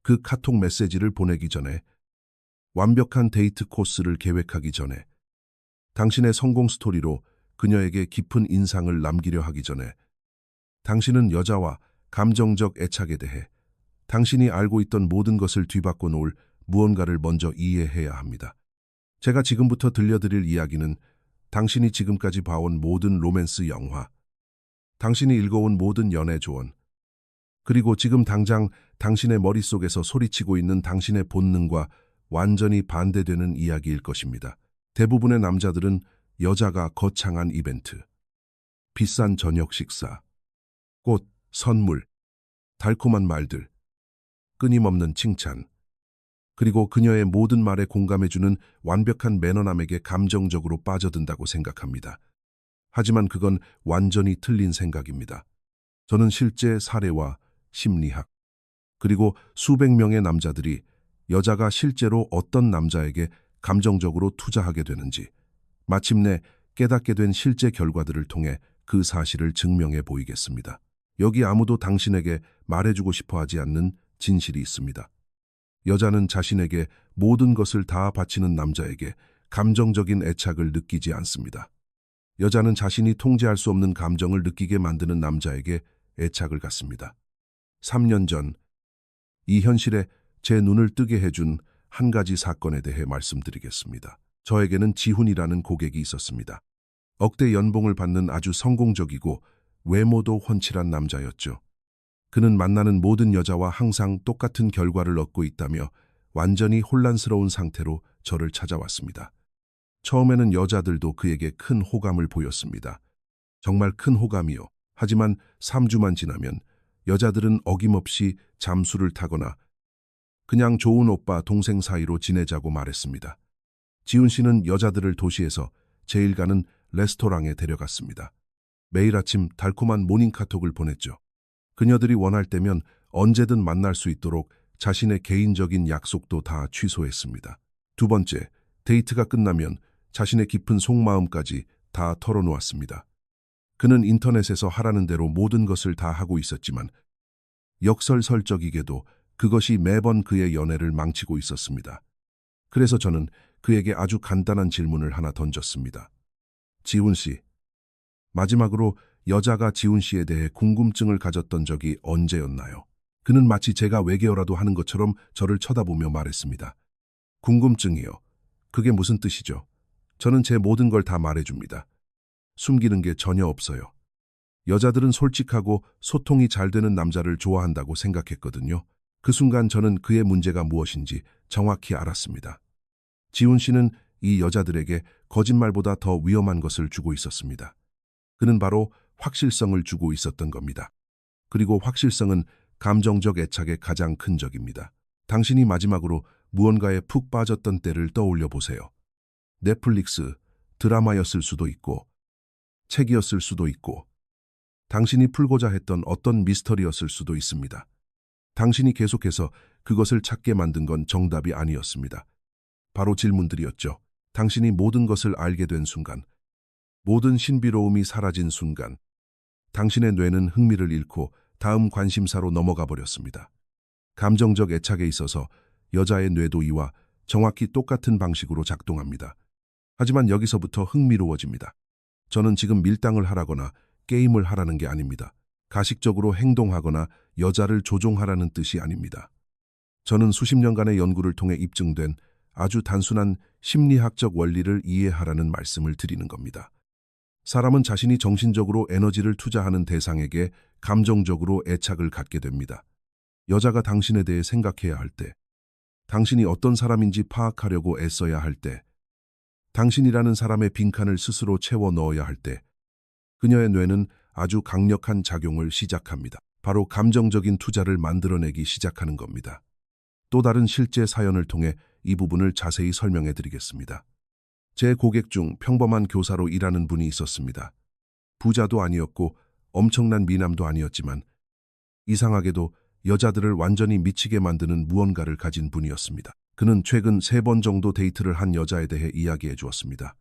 그 카톡 메시지를 보내기 전에, 완벽한 데이트 코스를 계획하기 전에, 당신의 성공 스토리로 그녀에게 깊은 인상을 남기려 하기 전에, 당신은 여자와 감정적 애착에 대해 당신이 알고 있던 모든 것을 뒤바꿔 놓을 무언가를 먼저 이해해야 합니다. 제가 지금부터 들려드릴 이야기는 당신이 지금까지 봐온 모든 로맨스 영화, 당신이 읽어온 모든 연애 조언, 그리고 지금 당장 당신의 머릿속에서 소리치고 있는 당신의 본능과 완전히 반대되는 이야기일 것입니다. 대부분의 남자들은 여자가 거창한 이벤트, 비싼 저녁 식사, 꽃, 선물, 달콤한 말들, 끊임없는 칭찬, 그리고 그녀의 모든 말에 공감해주는 완벽한 매너남에게 감정적으로 빠져든다고 생각합니다. 하지만 그건 완전히 틀린 생각입니다. 저는 실제 사례와 심리학, 그리고 수백 명의 남자들이 여자가 실제로 어떤 남자에게 감정적으로 투자하게 되는지 마침내 깨닫게 된 실제 결과들을 통해 그 사실을 증명해 보이겠습니다. 여기 아무도 당신에게 말해주고 싶어 하지 않는 진실이 있습니다. 여자는 자신에게 모든 것을 다 바치는 남자에게 감정적인 애착을 느끼지 않습니다. 여자는 자신이 통제할 수 없는 감정을 느끼게 만드는 남자에게 애착을 갖습니다. 3년 전, 이 현실에 제 눈을 뜨게 해준 한 가지 사건에 대해 말씀드리겠습니다. 저에게는 지훈이라는 고객이 있었습니다. 억대 연봉을 받는 아주 성공적이고 외모도 훤칠한 남자였죠. 그는 만나는 모든 여자와 항상 똑같은 결과를 얻고 있다며 완전히 혼란스러운 상태로 저를 찾아왔습니다. 처음에는 여자들도 그에게 큰 호감을 보였습니다. 정말 큰 호감이요. 하지만 3주만 지나면 여자들은 어김없이 잠수를 타거나 그냥 좋은 오빠 동생 사이로 지내자고 말했습니다. 지훈 씨는 여자들을 도시에서 제일 가는 레스토랑에 데려갔습니다. 매일 아침 달콤한 모닝카톡을 보냈죠. 그녀들이 원할 때면 언제든 만날 수 있도록 자신의 개인적인 약속도 다 취소했습니다. 두 번째, 데이트가 끝나면 자신의 깊은 속마음까지 다 털어놓았습니다. 그는 인터넷에서 하라는 대로 모든 것을 다 하고 있었지만 역설설적이게도 그것이 매번 그의 연애를 망치고 있었습니다. 그래서 저는 그에게 아주 간단한 질문을 하나 던졌습니다. 지훈 씨, 마지막으로 여자가 지훈 씨에 대해 궁금증을 가졌던 적이 언제였나요? 그는 마치 제가 외계어라도 하는 것처럼 저를 쳐다보며 말했습니다. 궁금증이요. 그게 무슨 뜻이죠? 저는 제 모든 걸 다 말해줍니다. 숨기는 게 전혀 없어요. 여자들은 솔직하고 소통이 잘 되는 남자를 좋아한다고 생각했거든요. 그 순간 저는 그의 문제가 무엇인지 정확히 알았습니다. 지훈 씨는 이 여자들에게 거짓말보다 더 위험한 것을 주고 있었습니다. 그는 바로 확실성을 주고 있었던 겁니다. 그리고 확실성은 감정적 애착의 가장 큰 적입니다. 당신이 마지막으로 무언가에 푹 빠졌던 때를 떠올려 보세요. 넷플릭스, 드라마였을 수도 있고, 책이었을 수도 있고, 당신이 풀고자 했던 어떤 미스터리였을 수도 있습니다. 당신이 계속해서 그것을 찾게 만든 건 정답이 아니었습니다. 바로 질문들이었죠. 당신이 모든 것을 알게 된 순간, 모든 신비로움이 사라진 순간, 당신의 뇌는 흥미를 잃고 다음 관심사로 넘어가 버렸습니다. 감정적 애착에 있어서 여자의 뇌도 이와 정확히 똑같은 방식으로 작동합니다. 하지만 여기서부터 흥미로워집니다. 저는 지금 밀당을 하라거나 게임을 하라는 게 아닙니다. 가식적으로 행동하거나 여자를 조종하라는 뜻이 아닙니다. 저는 수십 년간의 연구를 통해 입증된 아주 단순한 심리학적 원리를 이해하라는 말씀을 드리는 겁니다. 사람은 자신이 정신적으로 에너지를 투자하는 대상에게 감정적으로 애착을 갖게 됩니다. 여자가 당신에 대해 생각해야 할 때, 당신이 어떤 사람인지 파악하려고 애써야 할 때, 당신이라는 사람의 빈칸을 스스로 채워 넣어야 할 때, 그녀의 뇌는 아주 강력한 작용을 시작합니다. 바로 감정적인 투자를 만들어내기 시작하는 겁니다. 또 다른 실제 사연을 통해 이 부분을 자세히 설명해 드리겠습니다. 제 고객 중 평범한 교사로 일하는 분이 있었습니다. 부자도 아니었고 엄청난 미남도 아니었지만 이상하게도 여자들을 완전히 미치게 만드는 무언가를 가진 분이었습니다. 그는 최근 3번 정도 데이트를 한 여자에 대해 이야기해 주었습니다.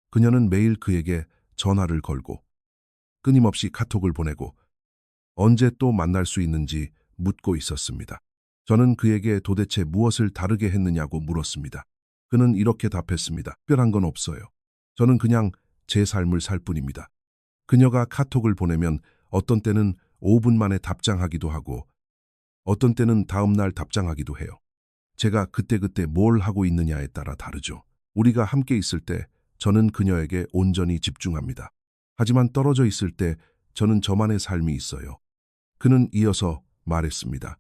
그녀는 매일 그에게 전화를 걸고 끊임없이 카톡을 보내고 언제 또 만날 수 있는지 묻고 있었습니다. 저는 그에게 도대체 무엇을 다르게 했느냐고 물었습니다. 그는 이렇게 답했습니다. 특별한 건 없어요. 저는 그냥 제 삶을 살 뿐입니다. 그녀가 카톡을 보내면 어떤 때는 5분 만에 답장하기도 하고 어떤 때는 다음 날 답장하기도 해요. 제가 그때그때 뭘 하고 있느냐에 따라 다르죠. 우리가 함께 있을 때 저는 그녀에게 온전히 집중합니다. 하지만 떨어져 있을 때 저는 저만의 삶이 있어요. 그는 이어서 말했습니다.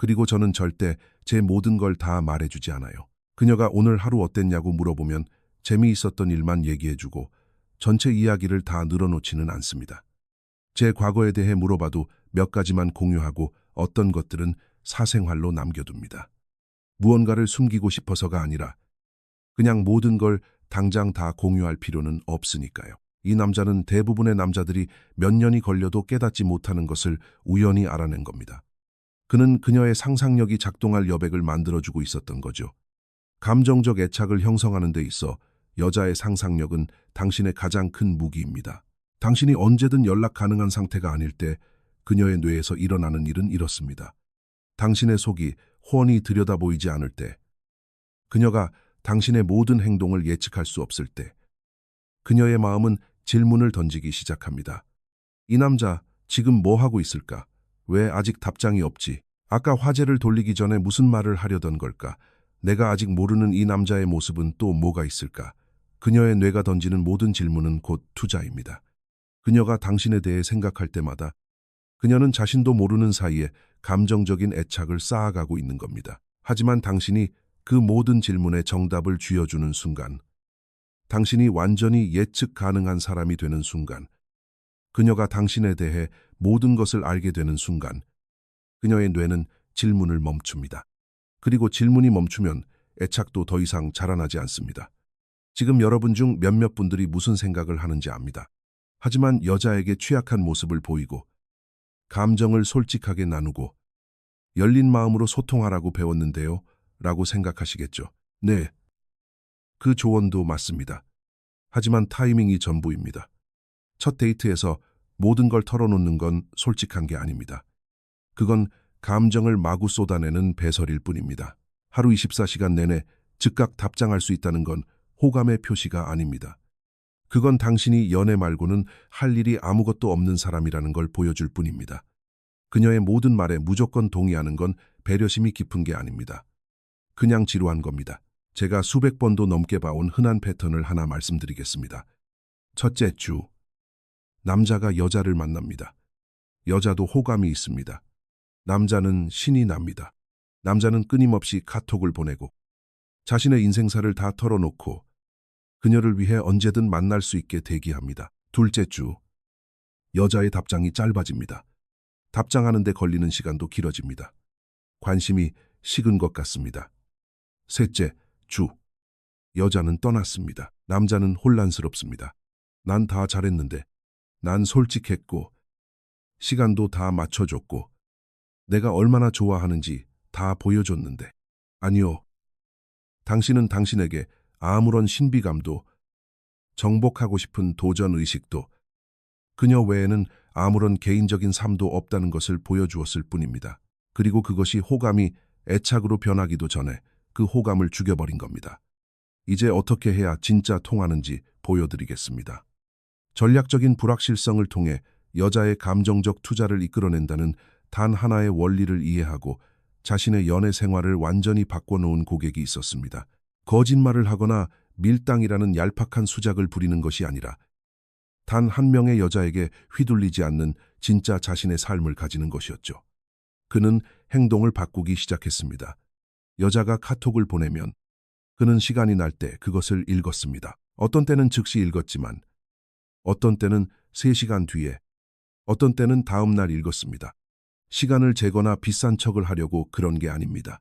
그리고 저는 절대 제 모든 걸 다 말해주지 않아요. 그녀가 오늘 하루 어땠냐고 물어보면 재미있었던 일만 얘기해주고 전체 이야기를 다 늘어놓지는 않습니다. 제 과거에 대해 물어봐도 몇 가지만 공유하고 어떤 것들은 사생활로 남겨둡니다. 무언가를 숨기고 싶어서가 아니라 그냥 모든 걸 당장 다 공유할 필요는 없으니까요. 이 남자는 대부분의 남자들이 몇 년이 걸려도 깨닫지 못하는 것을 우연히 알아낸 겁니다. 그는 그녀의 상상력이 작동할 여백을 만들어주고 있었던 거죠. 감정적 애착을 형성하는 데 있어 여자의 상상력은 당신의 가장 큰 무기입니다. 당신이 언제든 연락 가능한 상태가 아닐 때 그녀의 뇌에서 일어나는 일은 이렇습니다. 당신의 속이 훤히 들여다보이지 않을 때, 그녀가 당신의 모든 행동을 예측할 수 없을 때, 그녀의 마음은 질문을 던지기 시작합니다. 이 남자 지금 뭐 하고 있을까? 왜 아직 답장이 없지? 아까 화제를 돌리기 전에 무슨 말을 하려던 걸까? 내가 아직 모르는 이 남자의 모습은 또 뭐가 있을까? 그녀의 뇌가 던지는 모든 질문은 곧 투자입니다. 그녀가 당신에 대해 생각할 때마다 그녀는 자신도 모르는 사이에 감정적인 애착을 쌓아가고 있는 겁니다. 하지만 당신이 그 모든 질문에 정답을 쥐어주는 순간, 당신이 완전히 예측 가능한 사람이 되는 순간, 그녀가 당신에 대해 모든 것을 알게 되는 순간, 그녀의 뇌는 질문을 멈춥니다. 그리고 질문이 멈추면 애착도 더 이상 자라나지 않습니다. 지금 여러분 중 몇몇 분들이 무슨 생각을 하는지 압니다. 하지만 여자에게 취약한 모습을 보이고 감정을 솔직하게 나누고 열린 마음으로 소통하라고 배웠는데요 라고 생각하시겠죠. 네, 그 조언도 맞습니다. 하지만 타이밍이 전부입니다. 첫 데이트에서 모든 걸 털어놓는 건 솔직한 게 아닙니다. 그건 감정을 마구 쏟아내는 배설일 뿐입니다. 하루 24시간 내내 즉각 답장할 수 있다는 건 호감의 표시가 아닙니다. 그건 당신이 연애 말고는 할 일이 아무것도 없는 사람이라는 걸 보여줄 뿐입니다. 그녀의 모든 말에 무조건 동의하는 건 배려심이 깊은 게 아닙니다. 그냥 지루한 겁니다. 제가 수백 번도 넘게 봐온 흔한 패턴을 하나 말씀드리겠습니다. 첫째 주, 남자가 여자를 만납니다. 여자도 호감이 있습니다. 남자는 신이 납니다. 남자는 끊임없이 카톡을 보내고 자신의 인생사를 다 털어놓고 그녀를 위해 언제든 만날 수 있게 대기합니다. 둘째 주, 여자의 답장이 짧아집니다. 답장하는 데 걸리는 시간도 길어집니다. 관심이 식은 것 같습니다. 셋째 주, 여자는 떠났습니다. 남자는 혼란스럽습니다. 난 다 잘했는데, 난 솔직했고, 시간도 다 맞춰줬고, 내가 얼마나 좋아하는지 다 보여줬는데. 아니요. 당신은 당신에게 아무런 신비감도, 정복하고 싶은 도전 의식도, 그녀 외에는 아무런 개인적인 삶도 없다는 것을 보여주었을 뿐입니다. 그리고 그것이 호감이 애착으로 변하기도 전에 그 호감을 죽여버린 겁니다. 이제 어떻게 해야 진짜 통하는지 보여드리겠습니다. 전략적인 불확실성을 통해 여자의 감정적 투자를 이끌어낸다는 단 하나의 원리를 이해하고 자신의 연애 생활을 완전히 바꿔놓은 고객이 있었습니다. 거짓말을 하거나 밀당이라는 얄팍한 수작을 부리는 것이 아니라 단 한 명의 여자에게 휘둘리지 않는 진짜 자신의 삶을 가지는 것이었죠. 그는 행동을 바꾸기 시작했습니다. 여자가 카톡을 보내면 그는 시간이 날 때 그것을 읽었습니다. 어떤 때는 즉시 읽었지만 어떤 때는 3시간 뒤에, 어떤 때는 다음 날 읽었습니다. 시간을 재거나 비싼 척을 하려고 그런 게 아닙니다.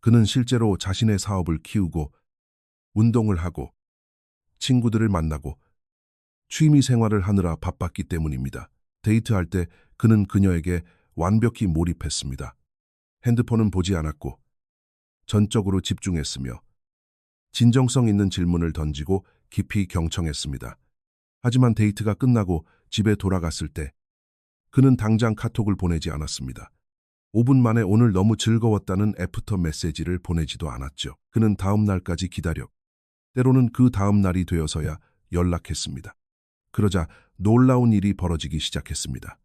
그는 실제로 자신의 사업을 키우고 운동을 하고 친구들을 만나고 취미 생활을 하느라 바빴기 때문입니다. 데이트할 때 그는 그녀에게 완벽히 몰입했습니다. 핸드폰은 보지 않았고 전적으로 집중했으며 진정성 있는 질문을 던지고 깊이 경청했습니다. 하지만 데이트가 끝나고 집에 돌아갔을 때 그는 당장 카톡을 보내지 않았습니다. 5분 만에 오늘 너무 즐거웠다는 애프터 메시지를 보내지도 않았죠. 그는 다음 날까지 기다려. 때로는 그 다음 날이 되어서야 연락했습니다. 그러자 놀라운 일이 벌어지기 시작했습니다.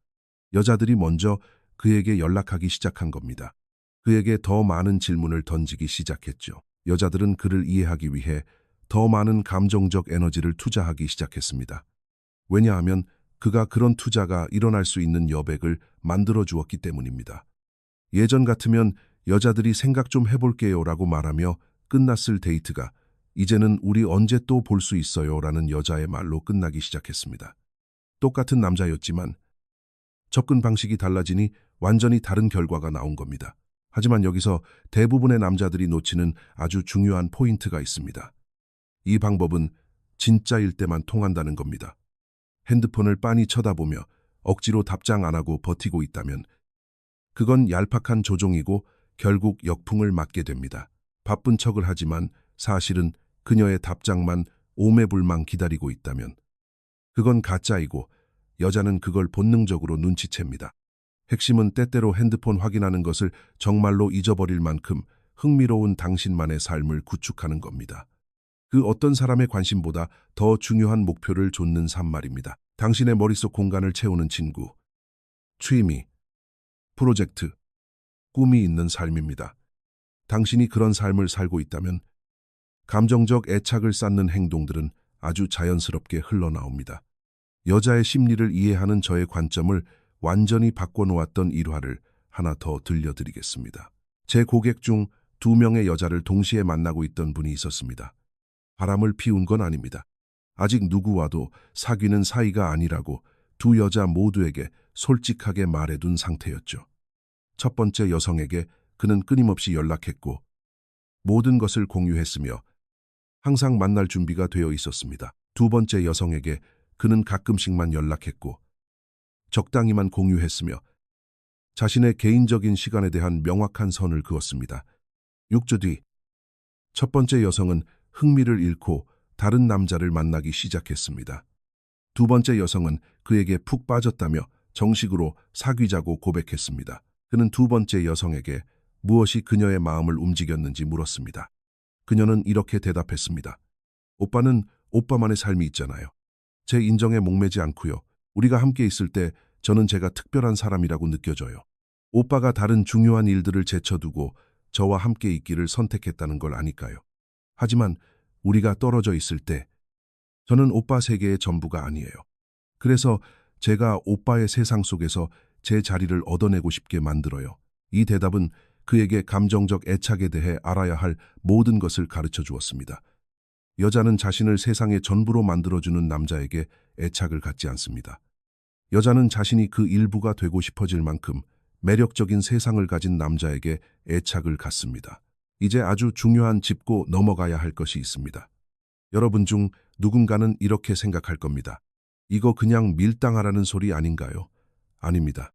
여자들이 먼저 그에게 연락하기 시작한 겁니다. 그에게 더 많은 질문을 던지기 시작했죠. 여자들은 그를 이해하기 위해 더 많은 감정적 에너지를 투자하기 시작했습니다. 왜냐하면 그가 그런 투자가 일어날 수 있는 여백을 만들어 주었기 때문입니다. 예전 같으면 여자들이 생각 좀 해볼게요 라고 말하며 끝났을 데이트가 이제는 우리 언제 또 볼 수 있어요 라는 여자의 말로 끝나기 시작했습니다. 똑같은 남자였지만 접근 방식이 달라지니 완전히 다른 결과가 나온 겁니다. 하지만 여기서 대부분의 남자들이 놓치는 아주 중요한 포인트가 있습니다. 이 방법은 진짜일 때만 통한다는 겁니다. 핸드폰을 빤히 쳐다보며 억지로 답장 안 하고 버티고 있다면 그건 얄팍한 조종이고 결국 역풍을 맞게 됩니다. 바쁜 척을 하지만 사실은 그녀의 답장만 오매불망 기다리고 있다면 그건 가짜이고 여자는 그걸 본능적으로 눈치챕니다. 핵심은 때때로 핸드폰 확인하는 것을 정말로 잊어버릴 만큼 흥미로운 당신만의 삶을 구축하는 겁니다. 그 어떤 사람의 관심보다 더 중요한 목표를 좇는 삶 말입니다. 당신의 머릿속 공간을 채우는 친구, 취미, 프로젝트, 꿈이 있는 삶입니다. 당신이 그런 삶을 살고 있다면 감정적 애착을 쌓는 행동들은 아주 자연스럽게 흘러나옵니다. 여자의 심리를 이해하는 저의 관점을 완전히 바꿔놓았던 일화를 하나 더 들려드리겠습니다. 제 고객 중 2명의 여자를 동시에 만나고 있던 분이 있었습니다. 바람을 피운 건 아닙니다. 아직 누구와도 사귀는 사이가 아니라고 두 여자 모두에게 솔직하게 말해둔 상태였죠. 첫 번째 여성에게 그는 끊임없이 연락했고 모든 것을 공유했으며 항상 만날 준비가 되어 있었습니다. 두 번째 여성에게 그는 가끔씩만 연락했고 적당히만 공유했으며 자신의 개인적인 시간에 대한 명확한 선을 그었습니다. 6주 뒤 첫 번째 여성은 흥미를 잃고 다른 남자를 만나기 시작했습니다. 두 번째 여성은 그에게 푹 빠졌다며 정식으로 사귀자고 고백했습니다. 그는 두 번째 여성에게 무엇이 그녀의 마음을 움직였는지 물었습니다. 그녀는 이렇게 대답했습니다. 오빠는 오빠만의 삶이 있잖아요. 제 인정에 목매지 않고요. 우리가 함께 있을 때 저는 제가 특별한 사람이라고 느껴져요. 오빠가 다른 중요한 일들을 제쳐두고 저와 함께 있기를 선택했다는 걸 아니까요. 하지만 우리가 떨어져 있을 때 저는 오빠 세계의 전부가 아니에요. 그래서 제가 오빠의 세상 속에서 제 자리를 얻어내고 싶게 만들어요. 이 대답은 그에게 감정적 애착에 대해 알아야 할 모든 것을 가르쳐 주었습니다. 여자는 자신을 세상의 전부로 만들어주는 남자에게 애착을 갖지 않습니다. 여자는 자신이 그 일부가 되고 싶어질 만큼 매력적인 세상을 가진 남자에게 애착을 갖습니다. 이제 아주 중요한 짚고 넘어가야 할 것이 있습니다. 여러분 중 누군가는 이렇게 생각할 겁니다. 이거 그냥 밀당하라는 소리 아닌가요? 아닙니다.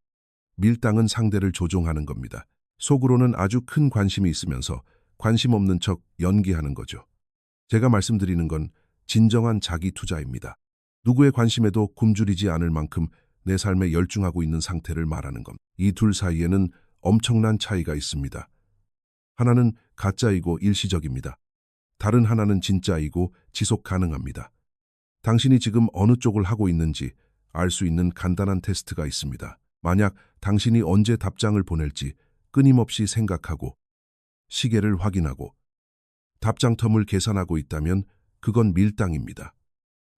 밀당은 상대를 조종하는 겁니다. 속으로는 아주 큰 관심이 있으면서 관심 없는 척 연기하는 거죠. 제가 말씀드리는 건 진정한 자기 투자입니다. 누구의 관심에도 굶주리지 않을 만큼 내 삶에 열중하고 있는 상태를 말하는 겁니다. 이 둘 사이에는 엄청난 차이가 있습니다. 하나는 가짜이고 일시적입니다. 다른 하나는 진짜이고 지속 가능합니다. 당신이 지금 어느 쪽을 하고 있는지 알 수 있는 간단한 테스트가 있습니다. 만약 당신이 언제 답장을 보낼지 끊임없이 생각하고 시계를 확인하고 답장 텀을 계산하고 있다면 그건 밀당입니다.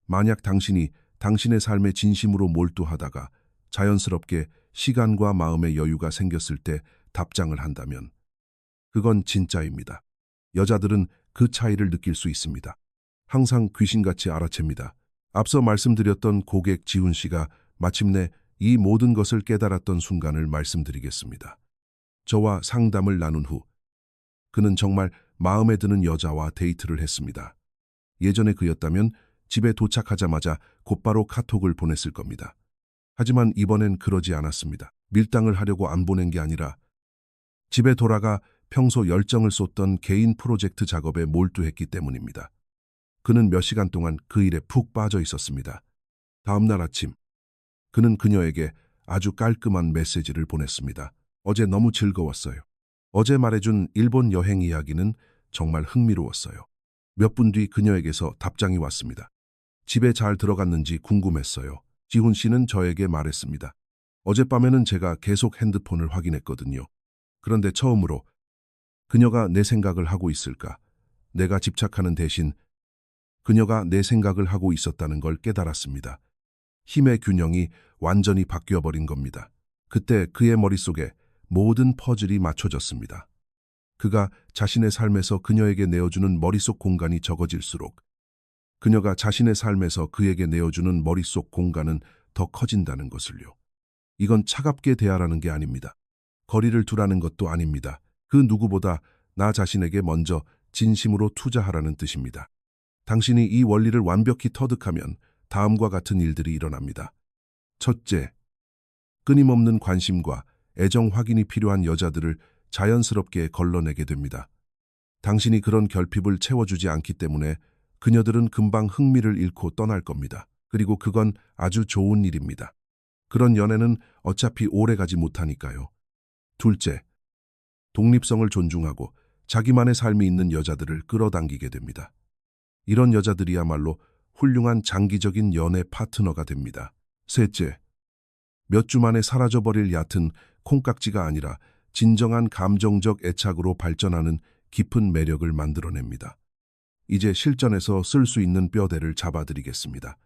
만약 당신이 당신의 삶에 진심으로 몰두하다가 자연스럽게 시간과 마음의 여유가 생겼을 때 답장을 한다면 그건 진짜입니다. 여자들은 그 차이를 느낄 수 있습니다. 항상 귀신같이 알아챕니다. 앞서 말씀드렸던 고객 지훈 씨가 마침내 이 모든 것을 깨달았던 순간을 말씀드리겠습니다. 저와 상담을 나눈 후 그는 정말 마음에 드는 여자와 데이트를 했습니다. 예전에 그였다면 집에 도착하자마자 곧바로 카톡을 보냈을 겁니다. 하지만 이번엔 그러지 않았습니다. 밀당을 하려고 안 보낸 게 아니라 집에 돌아가 평소 열정을 쏟던 개인 프로젝트 작업에 몰두했기 때문입니다. 그는 몇 시간 동안 그 일에 푹 빠져 있었습니다. 다음 날 아침, 그는 그녀에게 아주 깔끔한 메시지를 보냈습니다. 어제 너무 즐거웠어요. 어제 말해준 일본 여행 이야기는 정말 흥미로웠어요. 몇 분 뒤 그녀에게서 답장이 왔습니다. 집에 잘 들어갔는지 궁금했어요. 지훈 씨는 저에게 말했습니다. 어젯밤에는 제가 계속 핸드폰을 확인했거든요. 그런데 처음으로 그녀가 내 생각을 하고 있을까? 내가 집착하는 대신 그녀가 내 생각을 하고 있었다는 걸 깨달았습니다. 힘의 균형이 완전히 바뀌어버린 겁니다. 그때 그의 머릿속에 모든 퍼즐이 맞춰졌습니다. 그가 자신의 삶에서 그녀에게 내어주는 머릿속 공간이 적어질수록 그녀가 자신의 삶에서 그에게 내어주는 머릿속 공간은 더 커진다는 것을요. 이건 차갑게 대하라는 게 아닙니다. 거리를 두라는 것도 아닙니다. 그 누구보다 나 자신에게 먼저 진심으로 투자하라는 뜻입니다. 당신이 이 원리를 완벽히 터득하면 다음과 같은 일들이 일어납니다. 첫째, 끊임없는 관심과 애정 확인이 필요한 여자들을 자연스럽게 걸러내게 됩니다. 당신이 그런 결핍을 채워주지 않기 때문에 그녀들은 금방 흥미를 잃고 떠날 겁니다. 그리고 그건 아주 좋은 일입니다. 그런 연애는 어차피 오래가지 못하니까요. 둘째, 독립성을 존중하고 자기만의 삶이 있는 여자들을 끌어당기게 됩니다. 이런 여자들이야말로 훌륭한 장기적인 연애 파트너가 됩니다. 셋째, 몇 주 만에 사라져버릴 얕은 콩깍지가 아니라 진정한 감정적 애착으로 발전하는 깊은 매력을 만들어냅니다. 이제 실전에서 쓸 수 있는 뼈대를 잡아드리겠습니다.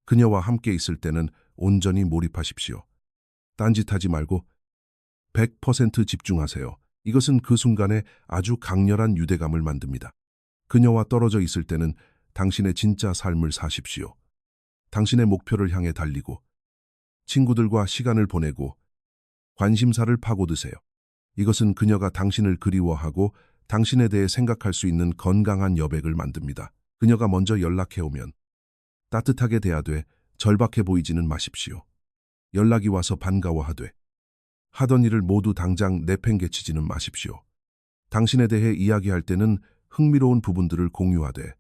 그녀와 함께 있을 때는 온전히 몰입하십시오. 딴짓하지 말고 100% 집중하세요. 이것은 그 순간에 아주 강렬한 유대감을 만듭니다. 그녀와 떨어져 있을 때는 당신의 진짜 삶을 사십시오. 당신의 목표를 향해 달리고 친구들과 시간을 보내고 관심사를 파고드세요. 이것은 그녀가 당신을 그리워하고 당신에 대해 생각할 수 있는 건강한 여백을 만듭니다. 그녀가 먼저 연락해오면 따뜻하게 대하되 절박해 보이지는 마십시오. 연락이 와서 반가워하되 하던 일을 모두 당장 내팽개치지는 마십시오. 당신에 대해 이야기할 때는 흥미로운 부분들을 공유하되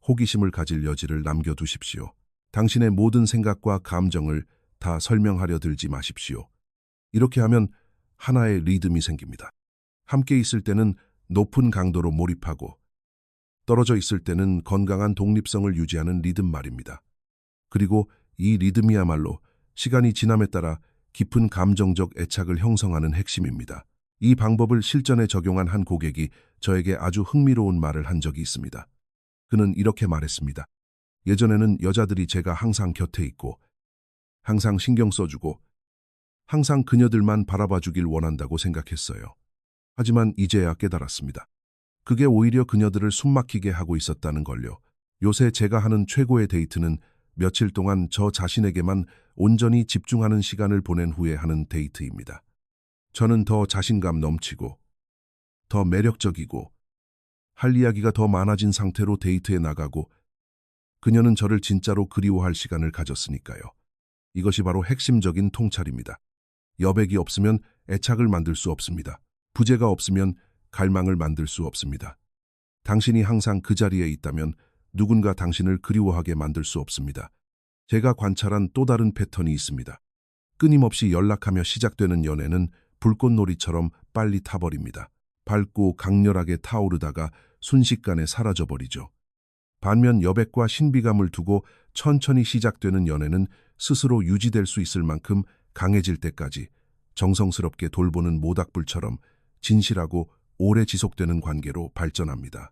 호기심을 가질 여지를 남겨두십시오. 당신의 모든 생각과 감정을 다 설명하려 들지 마십시오. 이렇게 하면 하나의 리듬이 생깁니다. 함께 있을 때는 높은 강도로 몰입하고 떨어져 있을 때는 건강한 독립성을 유지하는 리듬 말입니다. 그리고 이 리듬이야말로 시간이 지남에 따라 깊은 감정적 애착을 형성하는 핵심입니다. 이 방법을 실전에 적용한 한 고객이 저에게 아주 흥미로운 말을 한 적이 있습니다. 그는 이렇게 말했습니다. 예전에는 여자들이 제가 항상 곁에 있고 항상 신경 써주고 항상 그녀들만 바라봐 주길 원한다고 생각했어요. 하지만 이제야 깨달았습니다. 그게 오히려 그녀들을 숨막히게 하고 있었다는 걸요. 요새 제가 하는 최고의 데이트는 며칠 동안 저 자신에게만 온전히 집중하는 시간을 보낸 후에 하는 데이트입니다. 저는 더 자신감 넘치고 더 매력적이고 할 이야기가 더 많아진 상태로 데이트에 나가고 그녀는 저를 진짜로 그리워할 시간을 가졌으니까요. 이것이 바로 핵심적인 통찰입니다. 여백이 없으면 애착을 만들 수 없습니다. 부재가 없으면 갈망을 만들 수 없습니다. 당신이 항상 그 자리에 있다면 누군가 당신을 그리워하게 만들 수 없습니다. 제가 관찰한 또 다른 패턴이 있습니다. 끊임없이 연락하며 시작되는 연애는 불꽃놀이처럼 빨리 타버립니다. 밝고 강렬하게 타오르다가 순식간에 사라져버리죠. 반면 여백과 신비감을 두고 천천히 시작되는 연애는 스스로 유지될 수 있을 만큼 강해질 때까지 정성스럽게 돌보는 모닥불처럼 진실하고 오래 지속되는 관계로 발전합니다.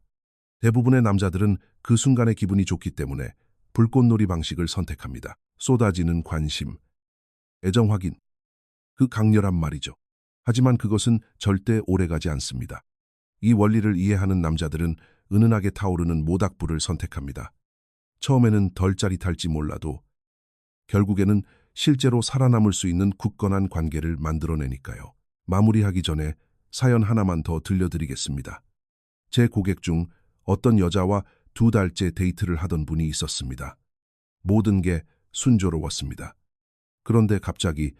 대부분의 남자들은 그 순간의 기분이 좋기 때문에 불꽃놀이 방식을 선택합니다. 쏟아지는 관심, 애정 확인, 그 강렬한 말이죠. 하지만 그것은 절대 오래가지 않습니다. 이 원리를 이해하는 남자들은 은은하게 타오르는 모닥불을 선택합니다. 처음에는 덜 짜릿할지 몰라도 결국에는 실제로 살아남을 수 있는 굳건한 관계를 만들어내니까요. 마무리하기 전에 사연 하나만 더 들려드리겠습니다. 제 고객 중 어떤 여자와 2달째 데이트를 하던 분이 있었습니다. 모든 게 순조로웠습니다. 그런데 갑자기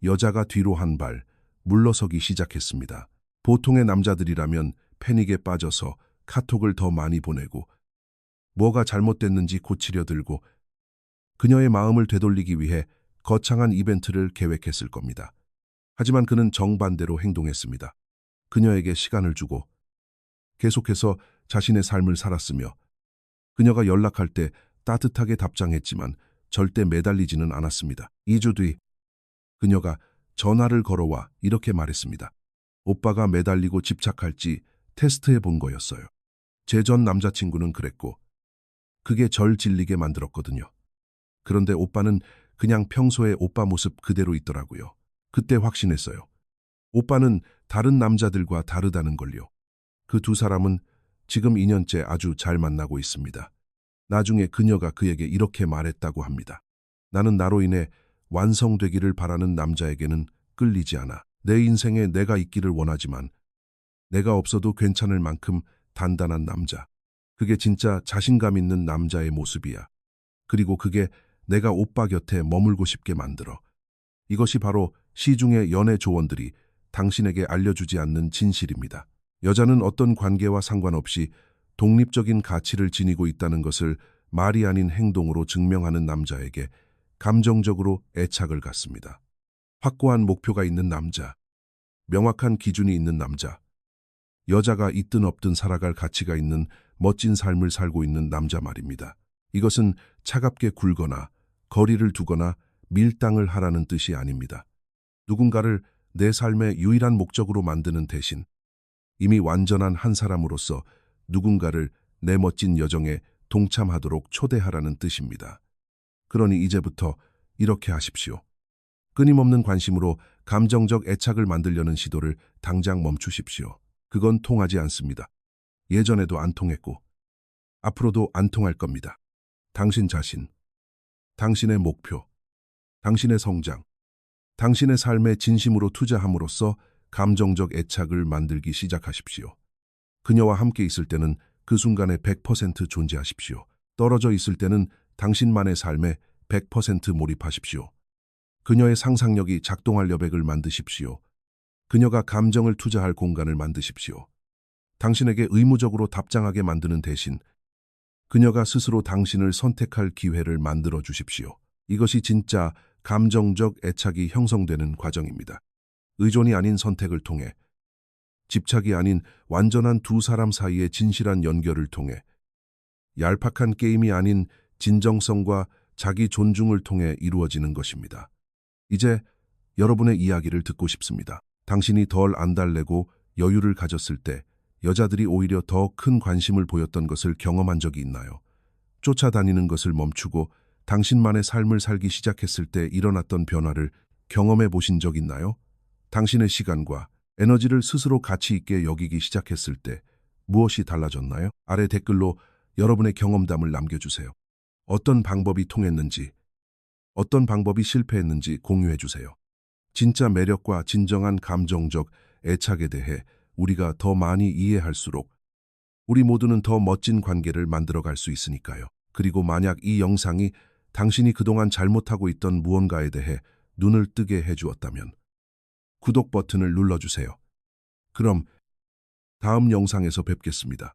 여자가 뒤로 한 발 물러서기 시작했습니다. 보통의 남자들이라면 패닉에 빠져서 카톡을 더 많이 보내고 뭐가 잘못됐는지 고치려 들고 그녀의 마음을 되돌리기 위해 거창한 이벤트를 계획했을 겁니다. 하지만 그는 정반대로 행동했습니다. 그녀에게 시간을 주고 계속해서 자신의 삶을 살았으며 그녀가 연락할 때 따뜻하게 답장했지만 절대 매달리지는 않았습니다. 2주 뒤 그녀가 전화를 걸어와 이렇게 말했습니다. 오빠가 매달리고 집착할지 테스트해 본 거였어요. 제 전 남자친구는 그랬고 그게 절 질리게 만들었거든요. 그런데 오빠는 그냥 평소에 오빠 모습 그대로 있더라고요. 그때 확신했어요. 오빠는 다른 남자들과 다르다는 걸요. 그 두 사람은 지금 2년째 아주 잘 만나고 있습니다. 나중에 그녀가 그에게 이렇게 말했다고 합니다. 나는 나로 인해 완성되기를 바라는 남자에게는 끌리지 않아. 내 인생에 내가 있기를 원하지만 내가 없어도 괜찮을 만큼 단단한 남자. 그게 진짜 자신감 있는 남자의 모습이야. 그리고 그게 내가 오빠 곁에 머물고 싶게 만들어. 이것이 바로 시중의 연애 조언들이 당신에게 알려주지 않는 진실입니다. 여자는 어떤 관계와 상관없이 독립적인 가치를 지니고 있다는 것을 말이 아닌 행동으로 증명하는 남자에게 감정적으로 애착을 갖습니다. 확고한 목표가 있는 남자, 명확한 기준이 있는 남자, 여자가 있든 없든 살아갈 가치가 있는 멋진 삶을 살고 있는 남자 말입니다. 이것은 차갑게 굴거나 거리를 두거나 밀당을 하라는 뜻이 아닙니다. 누군가를 내 삶의 유일한 목적으로 만드는 대신 이미 완전한 한 사람으로서 누군가를 내 멋진 여정에 동참하도록 초대하라는 뜻입니다. 그러니 이제부터 이렇게 하십시오. 끊임없는 관심으로 감정적 애착을 만들려는 시도를 당장 멈추십시오. 그건 통하지 않습니다. 예전에도 안 통했고 앞으로도 안 통할 겁니다. 당신 자신, 당신의 목표, 당신의 성장, 당신의 삶에 진심으로 투자함으로써 감정적 애착을 만들기 시작하십시오. 그녀와 함께 있을 때는 그 순간에 100% 존재하십시오. 떨어져 있을 때는 당신만의 삶에 100% 몰입하십시오. 그녀의 상상력이 작동할 여백을 만드십시오. 그녀가 감정을 투자할 공간을 만드십시오. 당신에게 의무적으로 답장하게 만드는 대신 그녀가 스스로 당신을 선택할 기회를 만들어 주십시오. 이것이 진짜 감정적 애착이 형성되는 과정입니다. 의존이 아닌 선택을 통해, 집착이 아닌 완전한 두 사람 사이의 진실한 연결을 통해, 얄팍한 게임이 아닌 진정성과 자기 존중을 통해 이루어지는 것입니다. 이제 여러분의 이야기를 듣고 싶습니다. 당신이 덜 안달내고 여유를 가졌을 때 여자들이 오히려 더 큰 관심을 보였던 것을 경험한 적이 있나요? 쫓아다니는 것을 멈추고 당신만의 삶을 살기 시작했을 때 일어났던 변화를 경험해 보신 적 있나요? 당신의 시간과 에너지를 스스로 가치 있게 여기기 시작했을 때 무엇이 달라졌나요? 아래 댓글로 여러분의 경험담을 남겨주세요. 어떤 방법이 통했는지, 어떤 방법이 실패했는지 공유해 주세요. 진짜 매력과 진정한 감정적 애착에 대해 우리가 더 많이 이해할수록 우리 모두는 더 멋진 관계를 만들어갈 수 있으니까요. 그리고 만약 이 영상이 당신이 그동안 잘못하고 있던 무언가에 대해 눈을 뜨게 해주었다면 구독 버튼을 눌러주세요. 그럼 다음 영상에서 뵙겠습니다.